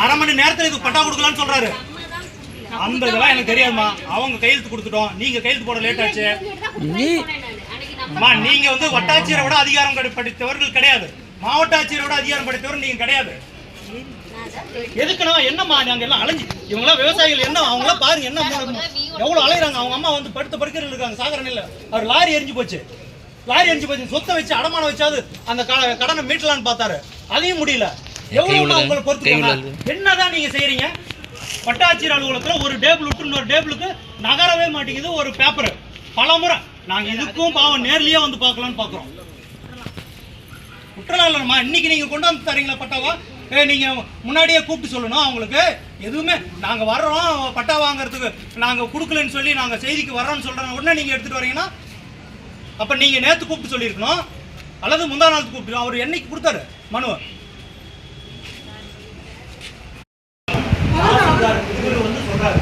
அரை மணி நேரத்துல இது பட்டா கொடுக்கலாம்னு சொல்றாரு. அந்த இதெல்லாம் எனக்கு தெரியாதுமா. அவங்க கையெழுத்து கொடுத்துட்டோம், நீங்க கையெழுத்து போட லேட் ஆச்சு. நீங்க வந்து வட்டாட்சியரை விட அதிகாரம் படித்தவர்கள் கிடையாது, மாவட்ட ஆட்சியரை விட அதிகாரம் படித்தவர் நீங்க கிடையாது. எதுக்குன்னா என்னம்மா நாங்க எல்லாம் அலைஞ்சு இவங்களாம் விவசாயிகள் என்ன அவங்களாம் பாருங்க என்ன எவ்வளவு அலைகிறாங்க. அவங்க அம்மா வந்து படுத்த படுக்கையில் இருக்காங்க சாகர நிலை. அவர் லாரி எரிஞ்சு போச்சு, சொத்தை வச்சு அடமானம் வச்சாது அந்த கடனை மீட்டலான்னு பார்த்தாரு, அதையும் முடியல. எவ்வளவு உங்களை பொறுத்து என்னதான் நீங்க செய்யறீங்க? வட்டாட்சியர் அலுவலகத்துல ஒரு டேபிள் விட்டு இன்னொரு டேபிளுக்கு நகரவே மாட்டேங்குது ஒரு பேப்பர். பல முறை நாங்க இதுக்கும் பாவம் நேர்லயே வந்து பார்க்கலாம்னு பாக்குறோம். குற்றலாளர்மா இன்னைக்கு நீங்க கொண்டு வந்து தரீங்களா பட்டாவா? நீங்க முன்னாடியே கூப்பிட்டு சொல்லணும் அவங்களுக்கு. எதுவுமே நாங்க வர்றோம் பட்டா வாங்குறதுக்கு நாங்க கொடுக்கலன்னு சொல்லி நாங்க செய்திக்கு வர்றோம்னு சொல்றாங்க, உடனே நீங்க எடுத்துட்டு வரீங்கன்னா அப்ப நீங்க நேத்து கூப்பிட்டு சொல்லியிருக்கணும் அல்லது முந்தா நாள் கூப்பிட்டு. அவர் என்னைக்கு கொடுத்தாரு மனு? இவர் வந்து சொல்றாரு,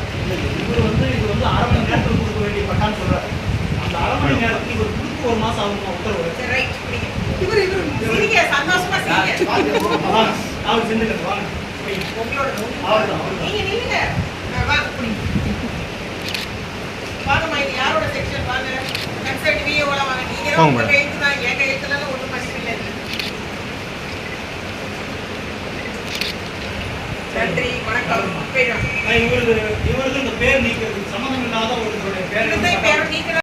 இவர் வந்து இது வந்து அரை மணி நேரத்தில் கொடுக்க வேண்டிய பட்டான்னு சொல்றாரு. அந்த அரை மணி நேரத்துக்கு இவர் கொடுத்து ஒரு மாசம் ஆகும் உத்தரவு. அவர் செஞ்சுக்கிட்டு வாங்க யாரோட செக்ஷன் வாங்க கன்சல்ட் விஓல வாங்க. நீங்க தான் உங்க கையெழுத்து தான், என் கையெழுத்துல ஒன்றும் மதிப்பு இல்லை. நன்றி வணக்கம். இவருக்கு இந்த பேர் நீக்கிறதுக்கு சம்மந்தம் இல்லாத ஒரு பேர் நீக்கிற